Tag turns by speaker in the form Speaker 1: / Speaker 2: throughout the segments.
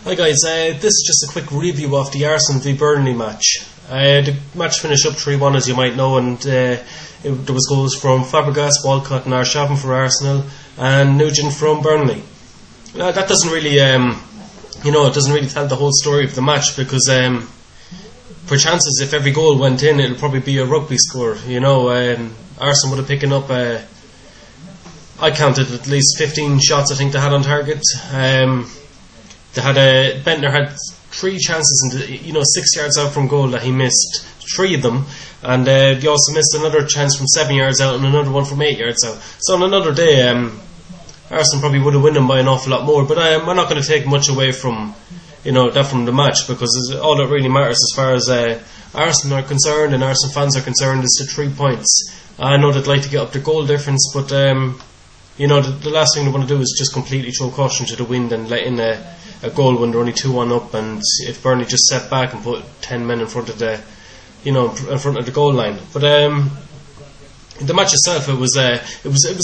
Speaker 1: Hi guys, this is just a quick review of the Arsenal v Burnley match. The match finished up 3-1 as you might know, and there was goals from Fabregas, Walcott and Arshavin for Arsenal and Nugent from Burnley. That doesn't really, it doesn't really tell the whole story of the match, because for chances, if every goal went in, it'll probably be a rugby score. Arsenal would have picked up, I counted at least 15 shots I think they had on target. Bentner had 3 chances, 6 yards out from goal that he missed 3 of them, and he also missed another chance from 7 yards out and another one from 8 yards out. So on another day, Arsenal probably would have won them by an awful lot more. But I'm not going to take much away from that from the match, because all that really matters as far as Arsenal are concerned and Arsenal fans are concerned is the 3 points. I know they'd like to get up the goal difference, but the last thing they want to do is just completely throw caution to the wind and let in a goal when they're only 2-1 up, and if Burnley just set back and put 10 men in front of the goal line. But the match itself, it was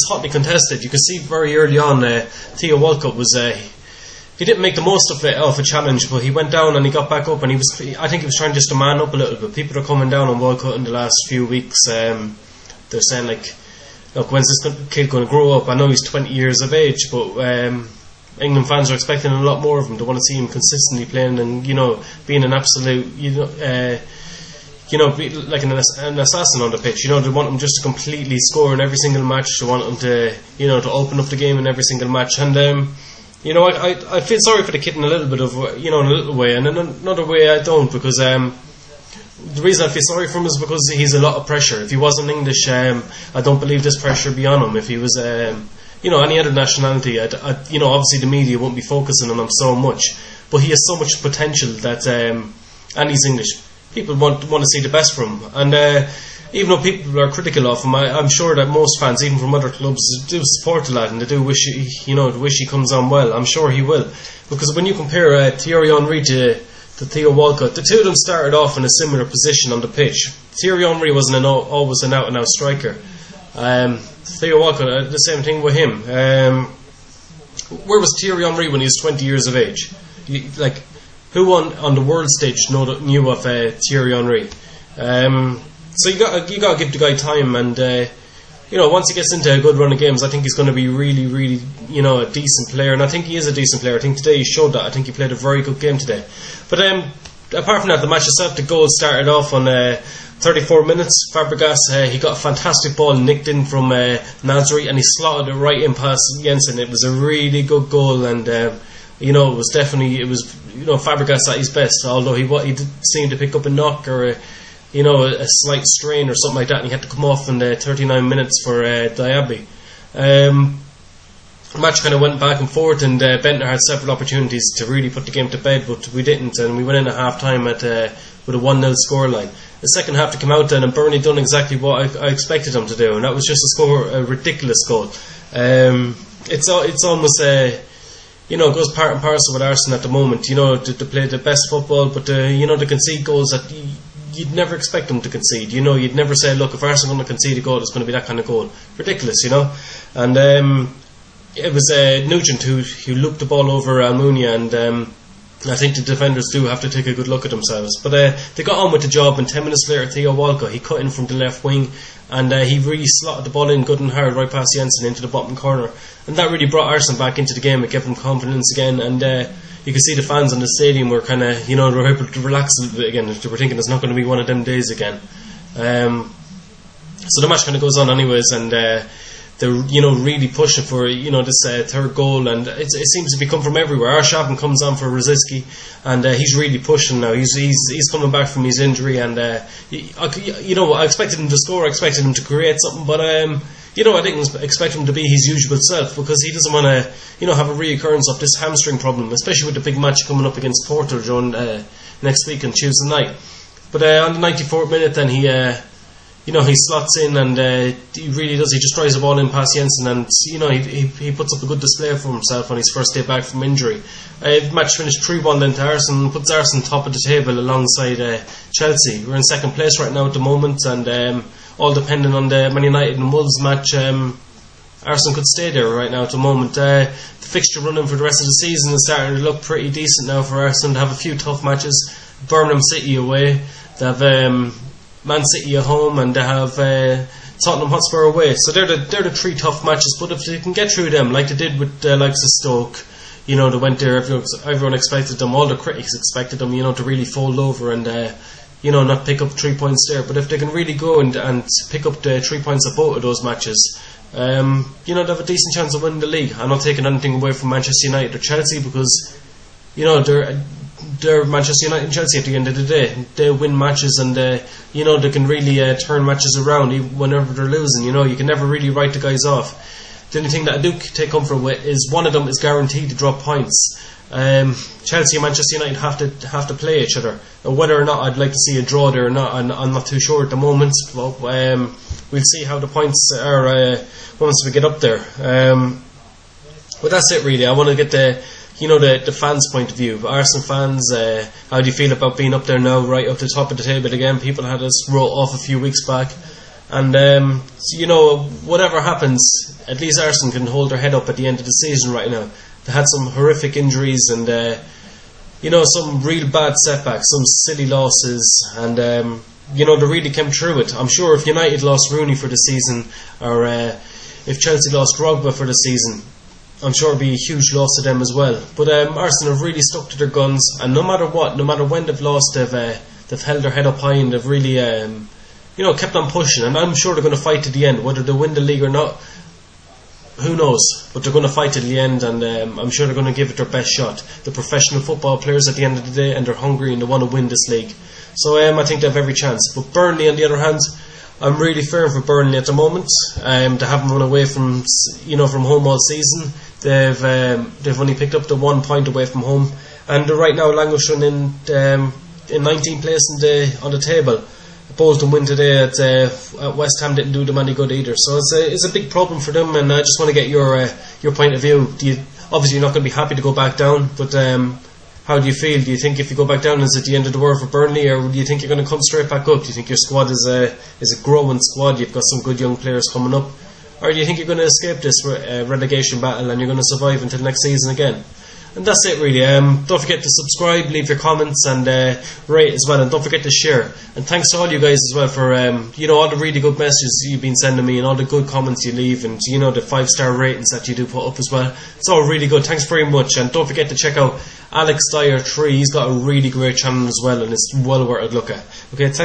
Speaker 1: hotly contested. You could see very early on Theo Walcott was he didn't make the most of a challenge, but he went down and he got back up, and I think he was trying just to man up a little bit. People are coming down on Walcott in the last few weeks. They're saying, like, look, when's this kid going to grow up? I know he's 20 years of age, but England fans are expecting a lot more of him. They want to see him consistently playing and being an absolute like an assassin on the pitch. They want him just to completely score in every single match. They want him to to open up the game in every single match. And I feel sorry for the kid in a little bit of in a little way, and in another way I don't, because the reason I feel sorry for him is because he's a lot of pressure. If he wasn't English, I don't believe this pressure would be on him. If he was any other nationality, obviously the media won't be focusing on him so much, but he has so much potential that, and he's English, people want to see the best from him. And even though people are critical of him, I'm sure that most fans, even from other clubs, do support the lad, and they do wish he comes on well. I'm sure he will, because when you compare Thierry Henry to Theo Walcott, the two of them started off in a similar position on the pitch. Thierry Henry wasn't always an out-and-out striker. Theo Walcott, the same thing with him. Where was Thierry Henry when he was 20 years of age? Who on the world stage knew of Thierry Henry? So you got to give the guy time, and once he gets into a good run of games, I think he's going to be really, really a decent player, and I think he is a decent player. I think today he showed that. I think he played a very good game today. But apart from that, the match itself, the goal started off on 34 minutes. Fabregas, he got a fantastic ball nicked in from Nasri, and he slotted it right in past Jensen. It was a really good goal, and it was Fabregas at his best. Although he did seem to pick up a knock or a slight strain or something like that, and he had to come off in 39 minutes for Diaby. The match kind of went back and forth, and Bentner had several opportunities to really put the game to bed, but we didn't, and we went in at half time with a 1-0 scoreline. The second half to come out then, and Burnley done exactly what I expected them to do, and that was just a ridiculous goal. It's almost it goes part and parcel with Arsenal at the moment. They play the best football, but they concede goals that you'd never expect them to concede. You'd never say, look, if Arsenal are going to concede a goal, it's going to be that kind of goal. Ridiculous, and it was Nugent who looped the ball over Almunia, and I think the defenders do have to take a good look at themselves. But they got on with the job, and 10 minutes later, Theo Walcott, he cut in from the left wing, and he really slotted the ball in good and hard right past Jensen into the bottom corner, and that really brought Arsenal back into the game. It gave them confidence again, and you could see the fans in the stadium were kind of, they were able to relax a little bit again. They were thinking it's not going to be one of them days again. So the match kind of goes on anyways, and they're really pushing for this third goal, and it seems to be come from everywhere. Arshavin comes on for Rosicky, and he's really pushing now. He's coming back from his injury, and I expected him to score. I expected him to create something, but I didn't expect him to be his usual self, because he doesn't want to have a reoccurrence of this hamstring problem, especially with the big match coming up against Porto during next week on Tuesday night. But on the 94th minute, then he slots in, and he really does. He just drives the ball in past Jensen, and he puts up a good display for himself on his first day back from injury. The match finished 3-1 then to Arsenal, puts Arsenal top of the table alongside Chelsea. We're in second place right now at the moment, and all depending on the Man United and Wolves match. Arsenal could stay there right now at the moment. The fixture running for the rest of the season is starting to look pretty decent now for Arsenal. They have a few tough matches. Birmingham City away, they have Man City at home, and they have Tottenham Hotspur away. So they're the three tough matches. But if they can get through them, like they did with the likes of Stoke, you know, they went there. Everyone expected them. All the critics expected them, you know, to really fold over and you know, not pick up 3 points there. But if they can really go and pick up the 3 points at both of those matches, you know, they have a decent chance of winning the league. I'm not taking anything away from Manchester United or Chelsea, because, you know, they're Manchester United and Chelsea at the end of the day. They win matches, and you know, they can really turn matches around even whenever they're losing. You know, you can never really write the guys off. The only thing that I do take comfort with is one of them is guaranteed to drop points. Chelsea and Manchester United have to play each other. Whether or not I'd like to see a draw there or not, I'm not too sure at the moment. But we'll see how the points are once we get up there. But that's it really. I want to get the fans' point of view. Arsenal fans, how do you feel about being up there now, right up the top of the table again? People had us wrote off a few weeks back. And, you know, whatever happens, at least Arsenal can hold their head up at the end of the season right now. They had some horrific injuries and, you know, some real bad setbacks, some silly losses, and, you know, they really came through it. I'm sure if United lost Rooney for the season, or if Chelsea lost Drogba for the season, I'm sure it'd be a huge loss to them as well. But Arsenal have really stuck to their guns, and no matter what, no matter when they've lost, they've held their head up high, and they've really, you know, kept on pushing. And I'm sure they're going to fight to the end, whether they win the league or not. Who knows? But they're going to fight to the end, and I'm sure they're going to give it their best shot. They're professional football players at the end of the day, and they're hungry and they want to win this league. So I think they have every chance. But Burnley, on the other hand, I'm really fearing for Burnley at the moment. They haven't run away from home all season. They've only picked up the 1 point away from home, and they're right now languishing in 19th place on the table. Bolton win today at West Ham didn't do them any good either, so it's a big problem for them. And I just want to get your point of view. Obviously you're not going to be happy to go back down, but how do you feel? Do you think if you go back down, is it the end of the world for Burnley, or do you think you're going to come straight back up? Do you think your squad is a growing squad? You've got some good young players coming up, or do you think you're going to escape this relegation battle and you're going to survive until next season again? And that's it really. Don't forget to subscribe, leave your comments, and rate as well, and don't forget to share. And thanks to all you guys as well for all the really good messages you've been sending me, and all the good comments you leave, and the 5-star ratings that you do put up as well. It's all really good. Thanks very much. And don't forget to check out Alex Dyer 3. He's got a really great channel as well, and it's well worth a look at. Okay, thanks.